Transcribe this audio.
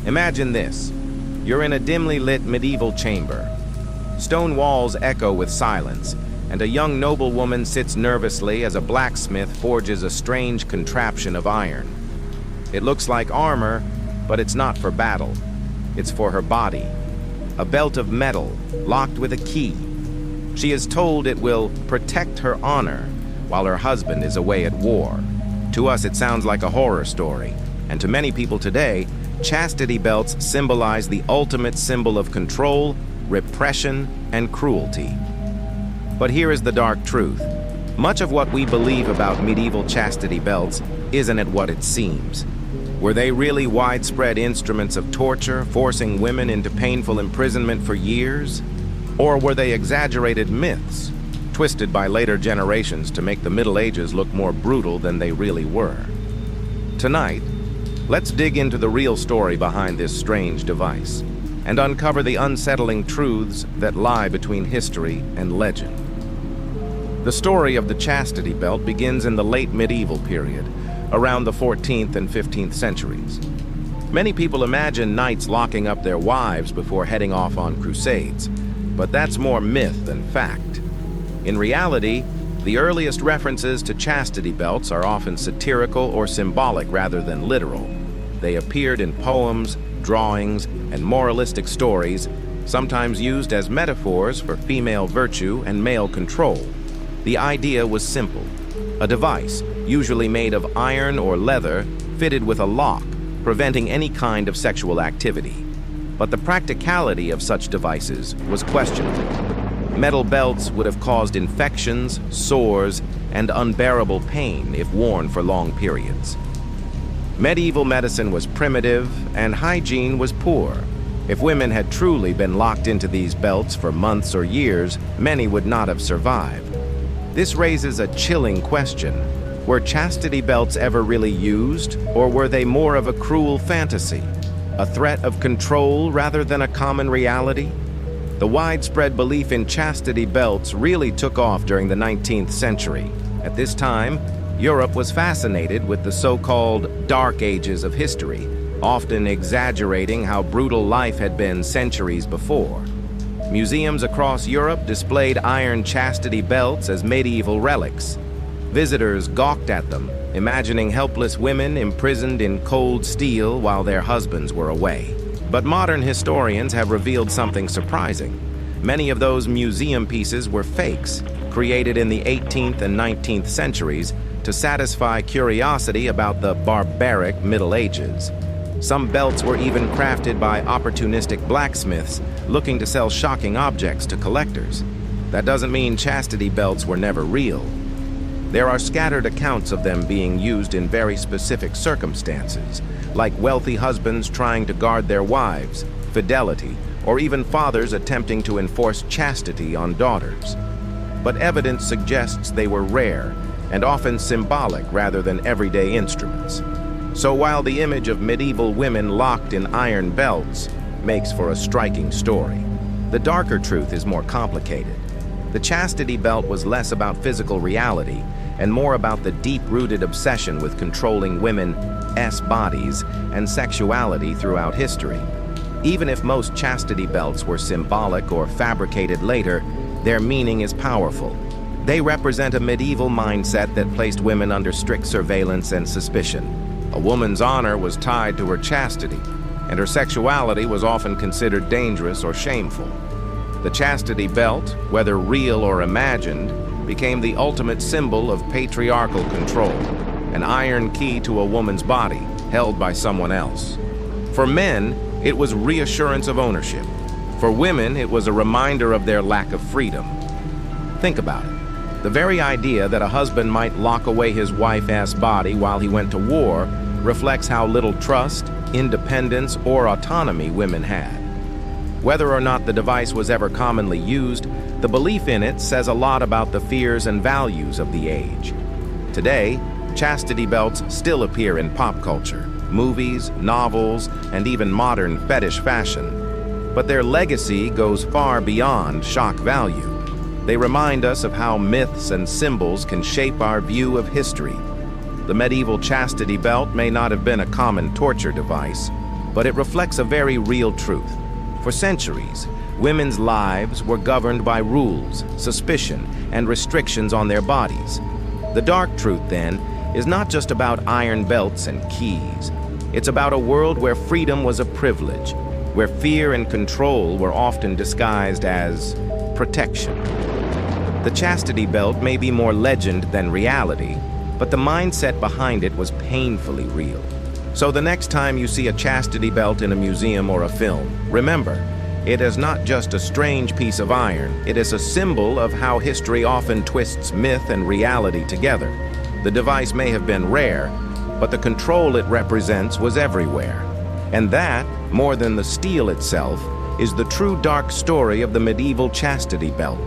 Imagine this. You're in a dimly lit medieval chamber. Stone walls echo with silence, and a young noblewoman sits nervously as a blacksmith forges a strange contraption of iron. It looks like armor, but it's not for battle. It's for her body. A belt of metal, locked with a key. She is told it will protect her honor while her husband is away at war. To us, it sounds like a horror story, and to many people today, chastity belts symbolize the ultimate symbol of control, repression, and cruelty. But here is the dark truth. Much of what we believe about medieval chastity belts isn't what it seems. Were they really widespread instruments of torture, forcing women into painful imprisonment for years? Or were they exaggerated myths, twisted by later generations to make the Middle Ages look more brutal than they really were? Tonight, let's dig into the real story behind this strange device and uncover the unsettling truths that lie between history and legend. The story of the chastity belt begins in the late medieval period, around the 14th and 15th centuries. Many people imagine knights locking up their wives before heading off on crusades, but that's more myth than fact. In reality, the earliest references to chastity belts are often satirical or symbolic rather than literal. They appeared in poems, drawings, and moralistic stories, sometimes used as metaphors for female virtue and male control. The idea was simple: a device, usually made of iron or leather, fitted with a lock, preventing any kind of sexual activity. But the practicality of such devices was questionable. Metal belts would have caused infections, sores, and unbearable pain if worn for long periods. Medieval medicine was primitive, and hygiene was poor. If women had truly been locked into these belts for months or years, many would not have survived. This raises a chilling question. Were chastity belts ever really used, or were they more of a cruel fantasy? A threat of control rather than a common reality? The widespread belief in chastity belts really took off during the 19th century. At this time, Europe was fascinated with the so-called Dark Ages of history, often exaggerating how brutal life had been centuries before. Museums across Europe displayed iron chastity belts as medieval relics. Visitors gawked at them, imagining helpless women imprisoned in cold steel while their husbands were away. But modern historians have revealed something surprising. Many of those museum pieces were fakes, created in the 18th and 19th centuries to satisfy curiosity about the barbaric Middle Ages. Some belts were even crafted by opportunistic blacksmiths looking to sell shocking objects to collectors. That doesn't mean chastity belts were never real. There are scattered accounts of them being used in very specific circumstances, like wealthy husbands trying to guard their wives, fidelity, or even fathers attempting to enforce chastity on daughters. But evidence suggests they were rare and often symbolic rather than everyday instruments. So while the image of medieval women locked in iron belts makes for a striking story, the darker truth is more complicated. The chastity belt was less about physical reality and more about the deep-rooted obsession with controlling women's bodies and sexuality throughout history. Even if most chastity belts were symbolic or fabricated later, their meaning is powerful. They represent a medieval mindset that placed women under strict surveillance and suspicion. A woman's honor was tied to her chastity, and her sexuality was often considered dangerous or shameful. The chastity belt, whether real or imagined, became the ultimate symbol of patriarchal control, an iron key to a woman's body held by someone else. For men, it was reassurance of ownership. For women, it was a reminder of their lack of freedom. Think about it. The very idea that a husband might lock away his wife's body while he went to war reflects how little trust, independence, or autonomy women had. Whether or not the device was ever commonly used, the belief in it says a lot about the fears and values of the age. Today, chastity belts still appear in pop culture, movies, novels, and even modern fetish fashion. But their legacy goes far beyond shock value. They remind us of how myths and symbols can shape our view of history. The medieval chastity belt may not have been a common torture device, but it reflects a very real truth. For centuries, women's lives were governed by rules, suspicion, and restrictions on their bodies. The dark truth, then, is not just about iron belts and keys. It's about a world where freedom was a privilege, where fear and control were often disguised as protection. The chastity belt may be more legend than reality, but the mindset behind it was painfully real. So the next time you see a chastity belt in a museum or a film, remember, it is not just a strange piece of iron. It is a symbol of how history often twists myth and reality together. The device may have been rare, but the control it represents was everywhere. And that, more than the steel itself, is the true dark story of the medieval chastity belt.